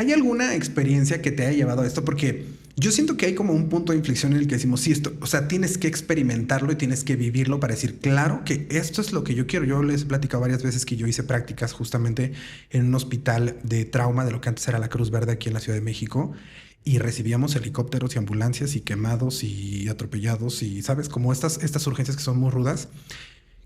¿Hay alguna experiencia que te haya llevado a esto? Porque yo siento que hay como un punto de inflexión en el que decimos, sí, esto, o sea, tienes que experimentarlo y tienes que vivirlo para decir, claro que esto es lo que yo quiero. Yo les he platicado varias veces que yo hice prácticas justamente en un hospital de trauma de lo que antes era la Cruz Verde aquí en la Ciudad de México. Y recibíamos helicópteros y ambulancias y quemados y atropellados y, ¿sabes? Como estas urgencias que son muy rudas.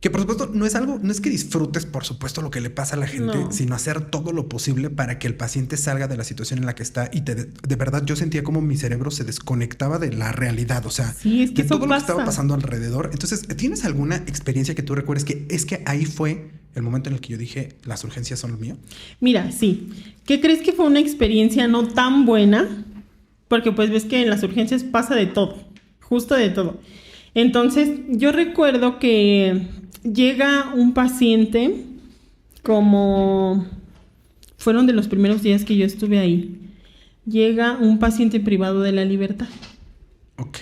Que por supuesto no es que disfrutes, por supuesto, lo que le pasa a la gente, No. sino hacer todo lo posible para que el paciente salga de la situación en la que está. Y de verdad yo sentía como mi cerebro se desconectaba de la realidad, o sea, Sí, es que de eso todo lo que estaba pasa. pasando alrededor. Entonces, ¿tienes alguna experiencia que tú recuerdes que es que ahí fue el momento en el que yo dije, las urgencias son lo mío? Mira, sí. ¿Qué crees que fue una experiencia no tan buena? Porque pues ves que en las urgencias pasa de todo, justo de todo. Entonces, yo recuerdo que llega un paciente, como fueron de los primeros días que yo estuve ahí, llega un paciente privado de la libertad. Ok.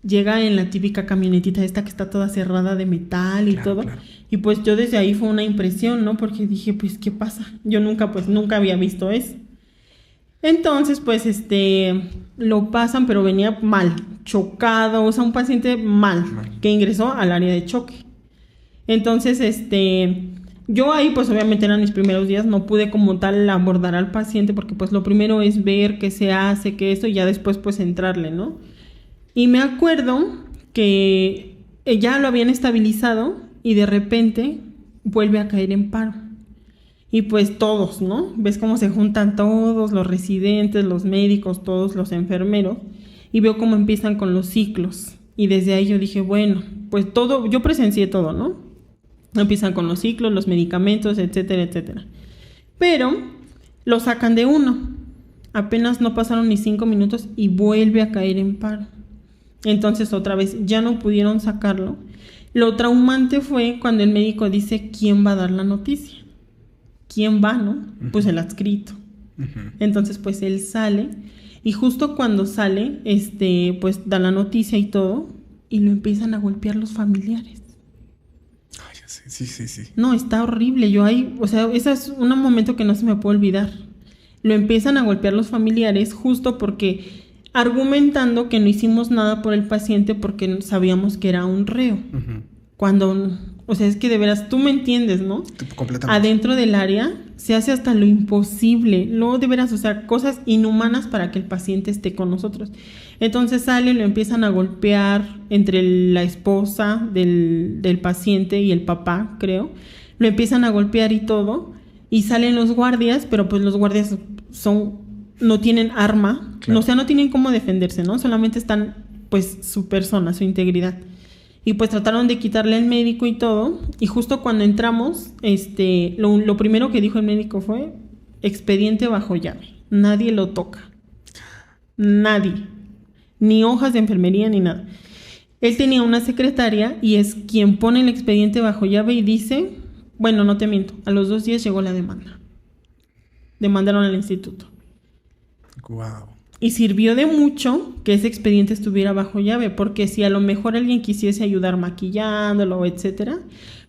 Llega en la típica camionetita esta que está toda cerrada de metal y Claro, todo. claro. Y pues yo desde ahí fue una impresión, ¿no? Porque dije, pues, ¿qué pasa? Yo nunca había visto eso. Entonces, pues, lo pasan, pero venía mal, chocado, o sea, un paciente mal, que ingresó al área de choque. Entonces, yo ahí, pues, obviamente eran mis primeros días, no pude como tal abordar al paciente, porque, pues, lo primero es ver qué se hace, qué esto, y ya después, pues, entrarle, ¿no? Y me acuerdo que ya lo habían estabilizado y de repente vuelve a caer en paro. Y pues todos, ¿no? Ves cómo se juntan todos, los residentes, los médicos, todos los enfermeros. Y veo cómo empiezan con los ciclos. Y desde ahí yo dije, bueno, pues todo, yo presencié todo, ¿no? Empiezan con los ciclos, los medicamentos, etcétera, etcétera. Pero lo sacan de uno. Apenas no pasaron ni 5 minutos y vuelve a caer en paro. Entonces otra vez ya no pudieron sacarlo. Lo traumante fue cuando el médico dice quién va a dar la noticia. ¿Quién va, no? Pues el adscrito. Entonces, pues él sale y justo cuando sale, pues da la noticia y todo y lo empiezan a golpear los familiares. Ay, sí. No, está horrible. Yo ahí, o sea, ese es un momento que no se me puede olvidar. Lo empiezan a golpear los familiares justo porque argumentando que no hicimos nada por el paciente porque sabíamos que era un reo. Cuando, o sea, es que de veras, tú me entiendes, ¿no? Completamente. Adentro del área se hace hasta lo imposible, no de veras, o sea, cosas inhumanas para que el paciente esté con nosotros. Entonces salen, lo empiezan a golpear entre la esposa del paciente y el papá, creo. Lo empiezan a golpear y todo, y salen los guardias, pero pues los guardias no tienen arma, Claro. o sea, no tienen cómo defenderse, ¿no? Solamente están, pues, su persona, su integridad. Y pues trataron de quitarle al médico y todo. Y justo cuando entramos, lo primero que dijo el médico fue expediente bajo llave. Nadie lo toca. Nadie. Ni hojas de enfermería ni nada. Él tenía una secretaria y es quien pone el expediente bajo llave y dice, bueno, no te miento, a los 2 días llegó la demanda. Demandaron al instituto. Wow. Y sirvió de mucho que ese expediente estuviera bajo llave, porque si a lo mejor alguien quisiese ayudar maquillándolo, etcétera,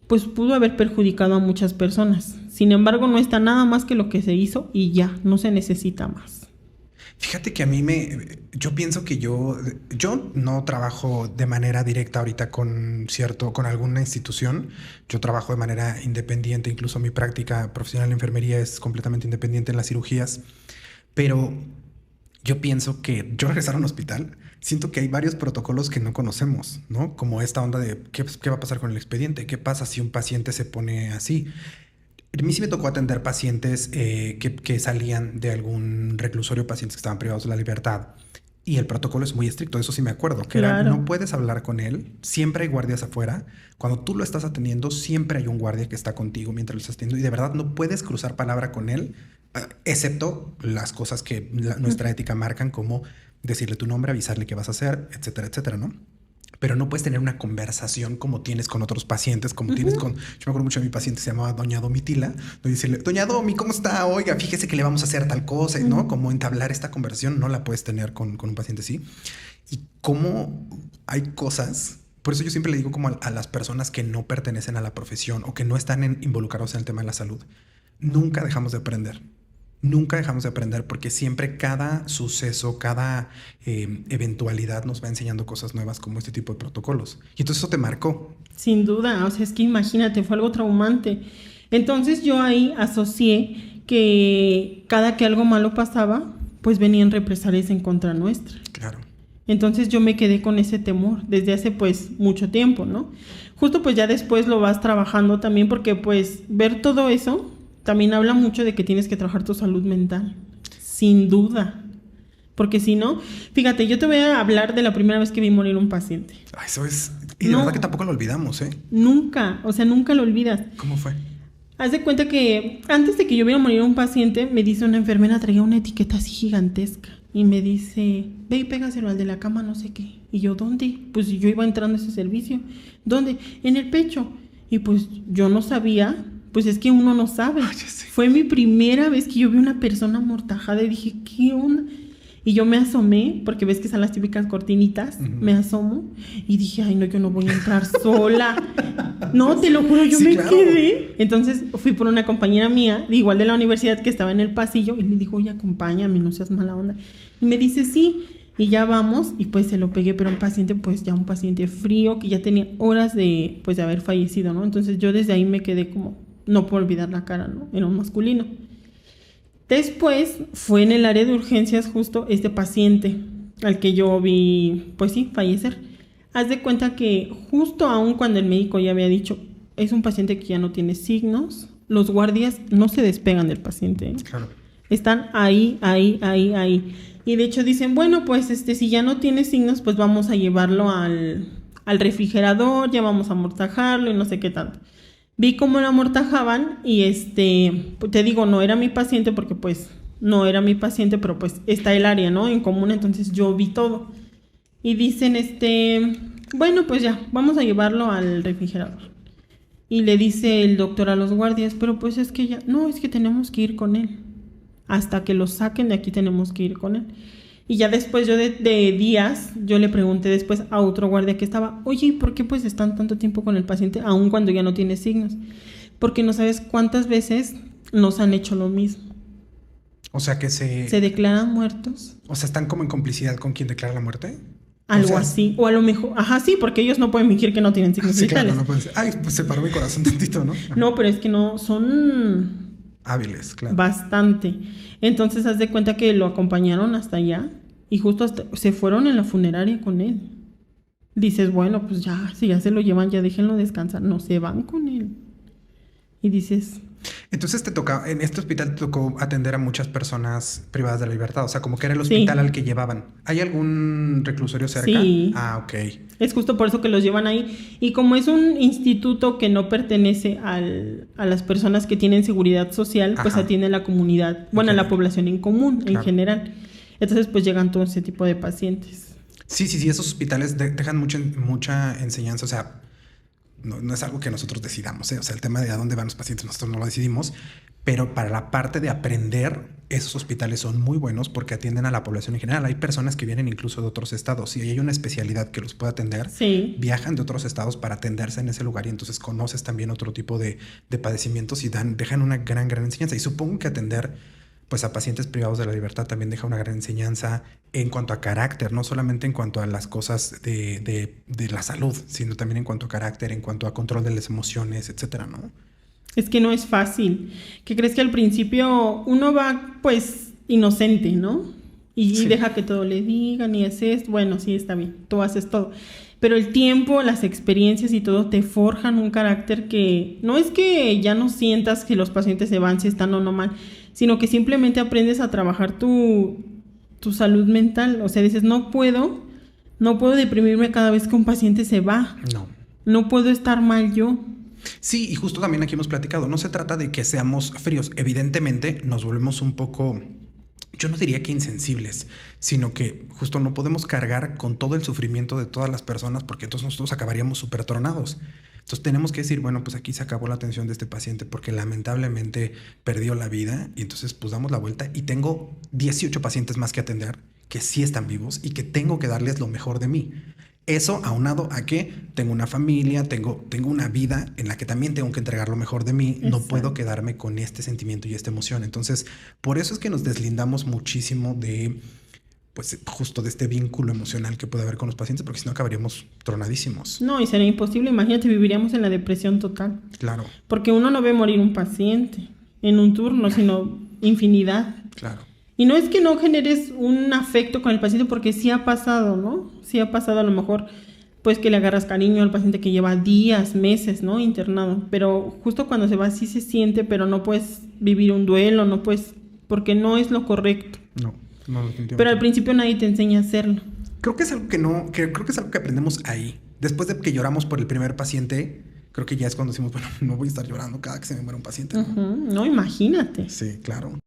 pues pudo haber perjudicado a muchas personas. Sin embargo, no está nada más que lo que se hizo y ya, no se necesita más. Fíjate que yo pienso que yo no trabajo de manera directa ahorita con alguna institución. Yo trabajo de manera independiente, incluso mi práctica profesional en enfermería es completamente independiente en las cirugías. Pero yo pienso que yo regresar a un hospital, siento que hay varios protocolos que no conocemos, ¿no? Como esta onda de qué va a pasar con el expediente, qué pasa si un paciente se pone así. A mí sí me tocó atender pacientes que salían de algún reclusorio, pacientes que estaban privados de la libertad. Y el protocolo es muy estricto, eso sí me acuerdo, que era Claro. no puedes hablar con él, siempre hay guardias afuera. Cuando tú lo estás atendiendo, siempre hay un guardia que está contigo mientras lo estás atendiendo y de verdad no puedes cruzar palabra con él, excepto las cosas que nuestra ética marcan, como decirle tu nombre, avisarle qué vas a hacer, etcétera, etcétera, ¿no? Pero no puedes tener una conversación como tienes con otros pacientes, como tienes con... Yo me acuerdo mucho de mi paciente, se llamaba Doña Domitila. Decirle, Doña Domi, ¿cómo está? Oiga, fíjese que le vamos a hacer tal cosa, ¿no? Como entablar esta conversación no la puedes tener con un paciente así. Y cómo hay cosas... Por eso yo siempre le digo como a las personas que no pertenecen a la profesión o que no están involucrados en el tema de la salud, nunca dejamos de aprender. nunca dejamos de aprender porque siempre cada suceso, cada eventualidad nos va enseñando cosas nuevas como este tipo de protocolos. Y entonces eso te marcó. Sin duda, o sea, es que imagínate, fue algo traumante. Entonces yo ahí asocié que cada que algo malo pasaba, pues venían represalias en contra nuestra. Claro. Entonces yo me quedé con ese temor desde hace pues mucho tiempo, ¿no? Justo pues ya después lo vas trabajando también porque pues ver todo eso también habla mucho de que tienes que trabajar tu salud mental, sin duda. Porque si no, fíjate, yo te voy a hablar de la primera vez que vi morir un paciente. Eso es... Y de verdad que tampoco lo olvidamos, ¿eh? Nunca, o sea, nunca lo olvidas. ¿Cómo fue? Haz de cuenta que antes de que yo viera morir un paciente, me dice una enfermera, traía una etiqueta así gigantesca. Y me dice, ve y pégaselo al de la cama, no sé qué. Y yo, ¿dónde? Pues yo iba entrando a ese servicio. ¿Dónde? En el pecho. Y pues yo no sabía, pues es que uno no sabe. Ay, ya sé. Fue mi primera vez que yo vi una persona amortajada y dije, ¿qué onda? Y yo me asomé, porque ves que son las típicas cortinitas, me asomo y dije, ay no, yo no voy a entrar sola. No, te lo juro, yo me quedé. Entonces fui por una compañera mía, igual de la universidad, que estaba en el pasillo, y me dijo, oye, acompáñame, no seas mala onda. Y me dice, sí, y ya vamos, y pues se lo pegué, pero un paciente, pues ya un paciente frío, que ya tenía horas de, pues de haber fallecido, ¿no? Entonces yo desde ahí me quedé como, no puedo olvidar la cara, ¿no? Era un masculino. Después fue en el área de urgencias justo este paciente al que yo vi, pues sí, fallecer. Haz de cuenta que justo aún cuando el médico ya había dicho, es un paciente que ya no tiene signos, los guardias no se despegan del paciente, ¿eh? Claro. Están ahí. Y de hecho dicen, bueno, pues si ya no tiene signos, pues vamos a llevarlo al refrigerador, ya vamos a amortajarlo y no sé qué tanto. Vi cómo lo amortajaban y te digo, no era mi paciente porque pues no era mi paciente, pero pues está el área, ¿no? En común, entonces yo vi todo. Y dicen, bueno, pues ya, vamos a llevarlo al refrigerador. Y le dice el doctor a los guardias, pero pues es que ya, no, es que tenemos que ir con él. Hasta que lo saquen de aquí tenemos que ir con él. Y ya después yo de días, yo le pregunté después a otro guardia que estaba, oye, ¿y por qué pues están tanto tiempo con el paciente aun cuando ya no tiene signos? Porque no sabes cuántas veces nos han hecho lo mismo. O sea que se declaran muertos. O sea, ¿están como en complicidad con quien declara la muerte? Algo así. O a lo mejor, ajá, sí, porque ellos no pueden fingir que no tienen signos vitales. Claro, no pueden decir, ay, pues se paró mi corazón tantito, ¿no? No, pero es que no, son... hábiles, claro. Bastante. Entonces, haz de cuenta que lo acompañaron hasta allá y justo hasta se fueron en la funeraria con él. Dices, bueno, pues ya, si ya se lo llevan, ya déjenlo descansar. No, se van con él. Y dices... Entonces en este hospital te tocó atender a muchas personas privadas de la libertad, o sea, como que era el hospital al que llevaban. ¿Hay algún reclusorio cerca? Sí. Ah, ok. Es justo por eso que los llevan ahí. Y como es un instituto que no pertenece a las personas que tienen seguridad social, pues atiende a la comunidad, bueno, a la población en común, en general. Entonces, pues llegan todo ese tipo de pacientes. Sí, esos hospitales dejan mucha enseñanza, o sea... No es algo que nosotros decidamos, ¿eh? O sea, el tema de a dónde van los pacientes nosotros no lo decidimos, pero para la parte de aprender, esos hospitales son muy buenos porque atienden a la población en general. Hay personas que vienen incluso de otros estados y hay una especialidad que los puede atender. Sí. Viajan de otros estados para atenderse en ese lugar y entonces conoces también otro tipo de padecimientos y dejan una gran enseñanza. Y supongo que atender pues a pacientes privados de la libertad también deja una gran enseñanza en cuanto a carácter, no solamente en cuanto a las cosas de la salud, sino también en cuanto a carácter, en cuanto a control de las emociones, etcétera, ¿no? Es que no es fácil. ¿Qué crees? Que al principio uno va pues inocente, ¿no? Y deja que todo le digan y haces, bueno, sí, está bien, tú haces todo. Pero el tiempo, las experiencias y todo te forjan un carácter que no es que ya no sientas que los pacientes se van si están o no mal, sino que simplemente aprendes a trabajar tu salud mental. O sea, dices, no puedo deprimirme cada vez que un paciente se va. No puedo estar mal yo. Sí, y justo también aquí hemos platicado, no se trata de que seamos fríos. Evidentemente nos volvemos un poco... yo no diría que insensibles, sino que justo no podemos cargar con todo el sufrimiento de todas las personas porque entonces nosotros acabaríamos súper tronados. Entonces tenemos que decir, bueno, pues aquí se acabó la atención de este paciente porque lamentablemente perdió la vida y entonces pues damos la vuelta y tengo 18 pacientes más que atender que sí están vivos y que tengo que darles lo mejor de mí. Eso aunado a que tengo una familia, tengo una vida en la que también tengo que entregar lo mejor de mí. No puedo quedarme con este sentimiento y esta emoción. Entonces, por eso es que nos deslindamos muchísimo de, pues, justo de este vínculo emocional que puede haber con los pacientes, porque si no acabaríamos tronadísimos. No, y sería imposible. Imagínate, viviríamos en la depresión total. Claro. Porque uno no ve morir un paciente en un turno, sino infinidad. Claro. Y no es que no generes un afecto con el paciente, porque sí ha pasado, ¿no? Sí ha pasado a lo mejor, pues que le agarras cariño al paciente que lleva días, meses, ¿no? Internado. Pero justo cuando se va sí se siente, pero no puedes vivir un duelo, no puedes, porque no es lo correcto. No, definitivamente. Pero al principio nadie te enseña a hacerlo. Creo que es algo creo que es algo que aprendemos ahí. Después de que lloramos por el primer paciente, creo que ya es cuando decimos, bueno, no voy a estar llorando cada que se me muera un paciente, ¿no? No, imagínate. Sí, claro.